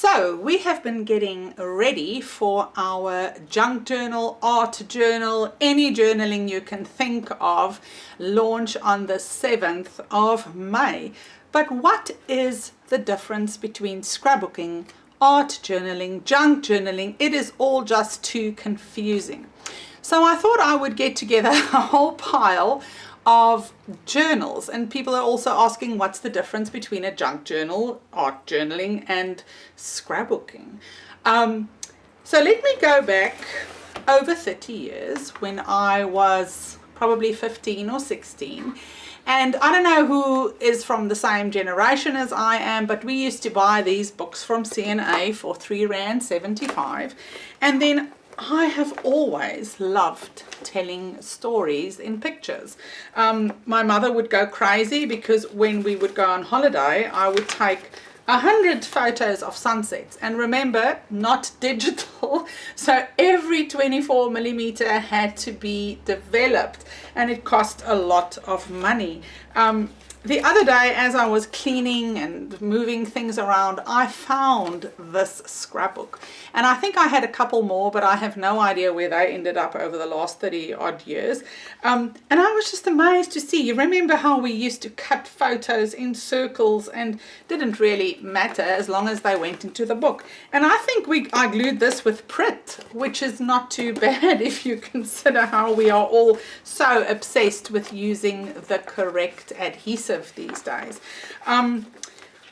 So we have been getting ready for our junk journal, art journal, any journaling you can think of, launch on the 7th of May. But what is the difference between scrapbooking, art journaling, junk journaling? It is all just too confusing. So I thought I would get together a whole pile of journals, and people are also asking what's the difference between a junk journal, art journaling, and scrapbooking. So let me go back over 30 years when I was probably 15 or 16, and I don't know who is from the same generation as I am, but we used to buy these books from C&A for R3.75, and then I have always loved telling stories in pictures. My mother would go crazy because when we would go on holiday, I would take 100 photos of sunsets, and remember, not digital, so every 24mm had to be developed, and it cost a lot of money. The other day, as I was cleaning and moving things around, I found this scrapbook, and I think I had a couple more, but I have no idea where they ended up over the last 30 odd years. And I was just amazed to see. You remember how we used to cut photos in circles and didn't really matter as long as they went into the book. And I think I glued this with Prit, which is not too bad if you consider how we are all so obsessed with using the correct adhesive these days.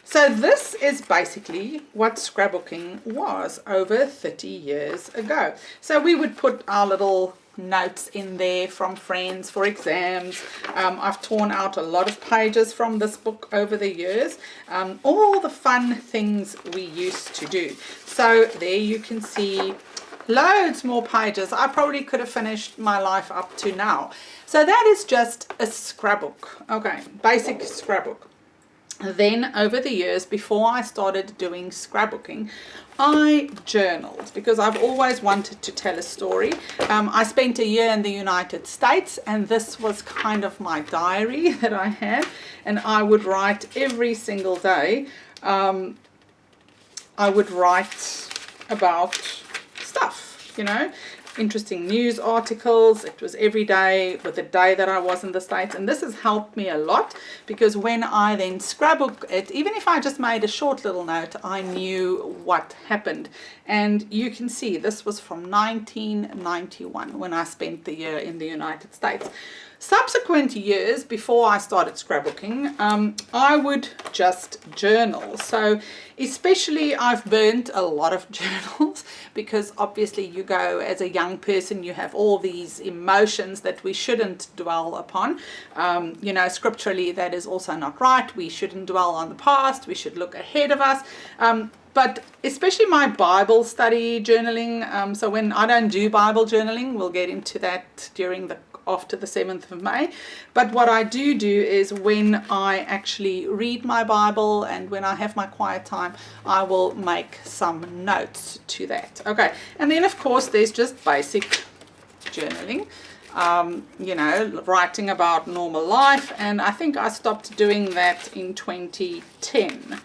So this is basically what scrapbooking was over 30 years ago. So we would put our little notes in there from friends for exams. I've torn out a lot of pages from this book over the years. All the fun things we used to do. So there you can see loads more pages. I probably could have finished my life up to now. So that is just a scrapbook. Okay, basic scrapbook. Then over the years, before I started doing scrapbooking, I journaled because I've always wanted to tell a story. I spent a year in the United States, and this was kind of my diary that I had, and I would write every single day. I would write about stuff, you know, interesting news articles. It was every day with the day that I was in the States, and this has helped me a lot because when I then scrapbook it, even if I just made a short little note, I knew what happened. And you can see this was from 1991 when I spent the year in the United States. Subsequent years before I started scrapbooking, I would just journal. So especially I've burnt a lot of journals because obviously you go as a young person, you have all these emotions that we shouldn't dwell upon. You know, scripturally that is also not right. We shouldn't dwell on the past. We should look ahead of us. But especially my Bible study journaling. So when I don't do Bible journaling, we'll get into that after the 7th of May. But what I do is when I actually read my Bible and when I have my quiet time, I will make some notes to that. Okay, and then of course there's just basic journaling, you know, writing about normal life, and I think I stopped doing that in 2010.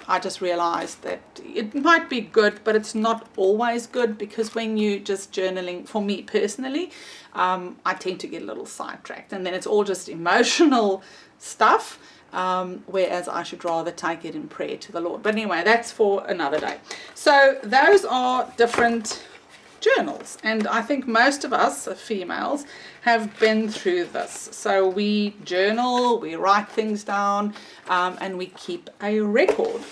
I just realized that it might be good, but it's not always good, because when you just journaling, for me personally, I tend to get a little sidetracked, and then it's all just emotional stuff, whereas I should rather take it in prayer to the Lord. But anyway, that's for another day. So those are different journals, and I think most of us females have been through this. So we journal, we write things down, and we keep a record.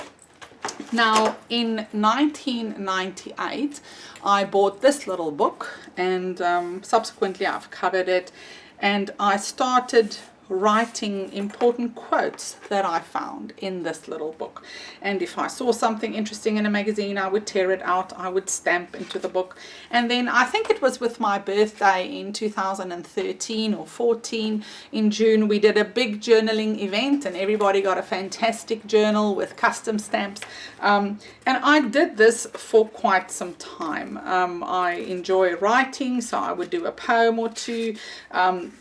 Now in 1998 I bought this little book, and subsequently I've covered it, and I started writing important quotes that I found in this little book. And if I saw something interesting in a magazine, I would tear it out, I would stamp into the book. And then I think it was with my birthday in 2013 or 14 in June, we did a big journaling event, and everybody got a fantastic journal with custom stamps. And I did this for quite some time. I enjoy writing, so I would do a poem or two.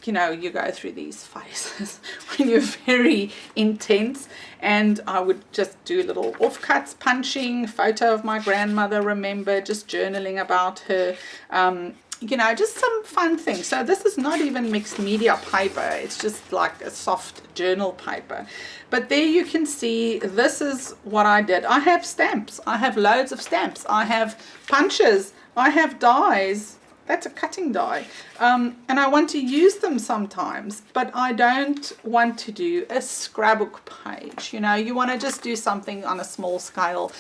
You know, you go through these processes when you're very intense. And I would just do little offcuts, punching, photo of my grandmother, remember, just journaling about her, you know, just some fun things. So this is not even mixed media paper, it's just like a soft journal paper. But there you can see, this is what I did. I have stamps, I have loads of stamps, I have punches, I have dies. That's a cutting die, and I want to use them sometimes, but I don't want to do a scrapbook page. You know, you want to just do something on a small scale.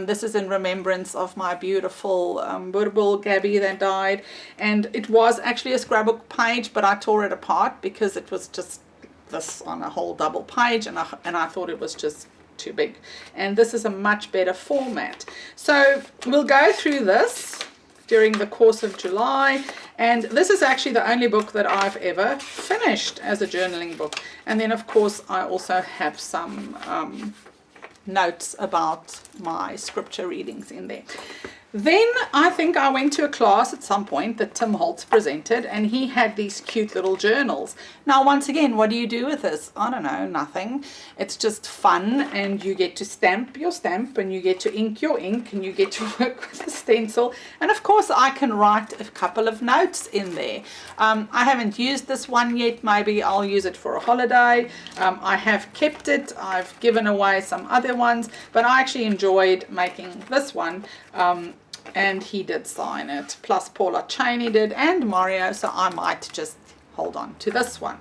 This is in remembrance of my beautiful Burble Gabby that died, and it was actually a scrapbook page, but I tore it apart because it was just this on a whole double page, and I thought it was just too big, and this is a much better format. So we'll go through this during the course of July, and this is actually the only book that I've ever finished as a journaling book. And then of course I also have some notes about my scripture readings in there. Then I think I went to a class at some point that Tim Holtz presented, and he had these cute little journals. Now, once again, what do you do with this? I don't know, nothing. It's just fun, and you get to stamp your stamp, and you get to ink your ink, and you get to work with a stencil. And of course, I can write a couple of notes in there. I haven't used this one yet. Maybe I'll use it for a holiday. I have kept it. I've given away some other ones, but I actually enjoyed making this one. And he did sign it, plus Paula Cheney did, and Mario, so I might just hold on to this one.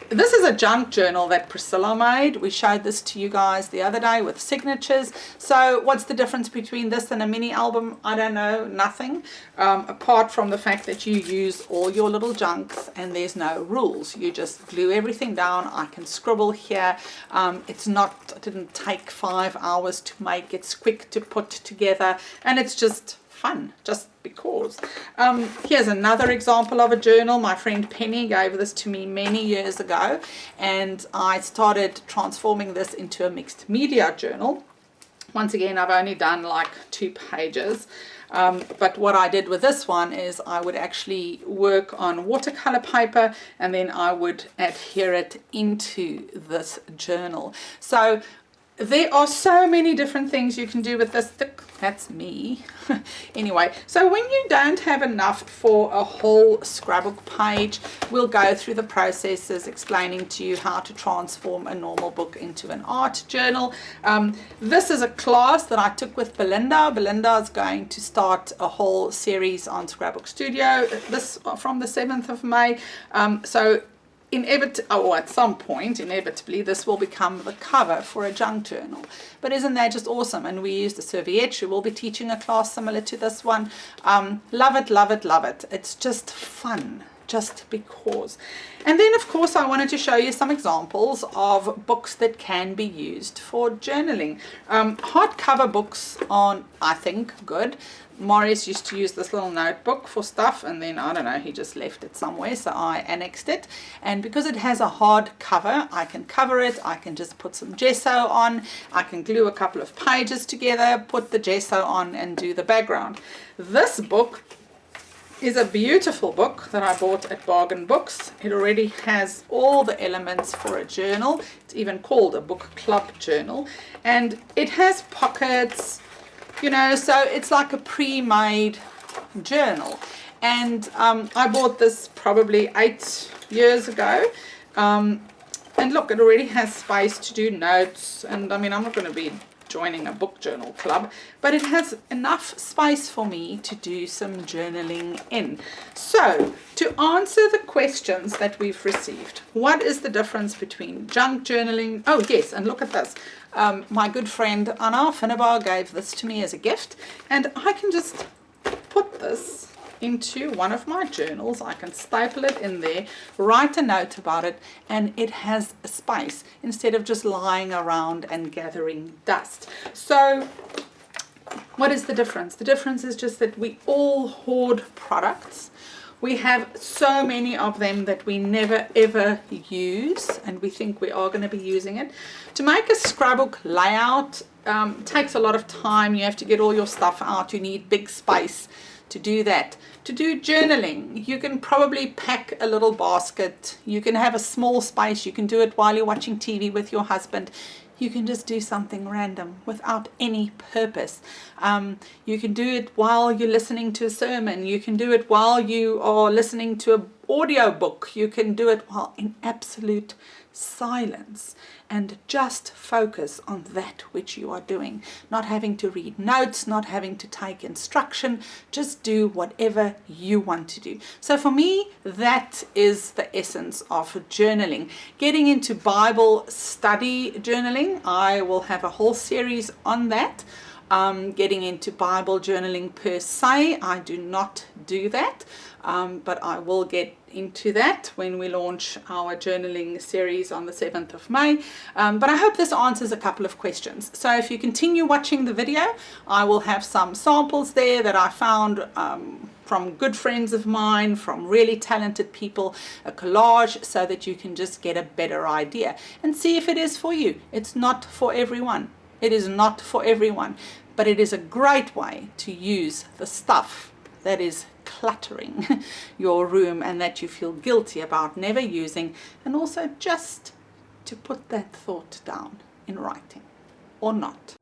This is a junk journal that Priscilla made. We showed this to you guys the other day with signatures. So what's the difference between this and a mini album? I don't know, nothing, apart from the fact that you use all your little junks and there's no rules. You just glue everything down. I can scribble here. It didn't take 5 hours to make. It's quick to put together, and it's just fun, just because. Here's another example of a journal. My friend Penny gave this to me many years ago, and I started transforming this into a mixed media journal. Once again, I've only done like 2 pages, but what I did with this one is I would actually work on watercolor paper, and then I would adhere it into this journal. So there are so many different things you can do with this. That's me. Anyway, so when you don't have enough for a whole scrapbook page, we'll go through the processes explaining to you how to transform a normal book into an art journal. This is a class that I took with Belinda. Belinda is going to start a whole series on Scrapbook Studio this from the 7th of May. So at some point, inevitably, this will become the cover for a junk journal. But isn't that just awesome? And we used a serviette. She will be teaching a class similar to this one. Love it, love it, love it. It's just fun, just because. And then, of course, I wanted to show you some examples of books that can be used for journaling. Hardcover books are, I think, good. Maurice used to use this little notebook for stuff, and then I don't know, he just left it somewhere, so I annexed it. And because it has a hard cover, I can cover it. I can just put some gesso on. I can glue a couple of pages together, put the gesso on, and do the background. This book is a beautiful book that I bought at Bargain Books. It already has all the elements for a journal. It's even called a book club journal, and it has pockets, you know, so it's like a pre-made journal. And I bought this probably 8 years ago, and look, it already has space to do notes. And I mean, I'm not going to be joining a book journal club, but it has enough space for me to do some journaling in. So to answer the questions that we've received, what is the difference between junk journaling? Oh yes, and look at this. My good friend Anna Finnebar gave this to me as a gift, and I can just put this into one of my journals. I can staple it in there, write a note about it, and it has a space instead of just lying around and gathering dust. So what is the difference? The difference is just that we all hoard products. We have so many of them that we never ever use, and we think we are going to be using it. To make a scrapbook layout takes a lot of time. You have to get all your stuff out. You need big space. to do that. To do journaling, you can probably pack a little basket. You can have a small space. You can do it while you're watching TV with your husband. You can just do something random without any purpose. You can do it while you're listening to a sermon. You can do it while you are listening to an audio book. You can do it while in absolute silence, and just focus on that which you are doing. Not having to read notes, not having to take instruction, just do whatever you want to do. So for me, that is the essence of journaling. Getting into Bible study journaling, I will have a whole series on that. Getting into Bible journaling per se, I do not do that, but I will get into that when we launch our journaling series on the 7th of May. But I hope this answers a couple of questions. So if you continue watching the video, I will have some samples there that I found from good friends of mine, from really talented people, a collage, so that you can just get a better idea and see if it is for you. It's not for everyone. It is not for everyone, but it is a great way to use the stuff that is cluttering your room and that you feel guilty about never using, and also just to put that thought down in writing or not.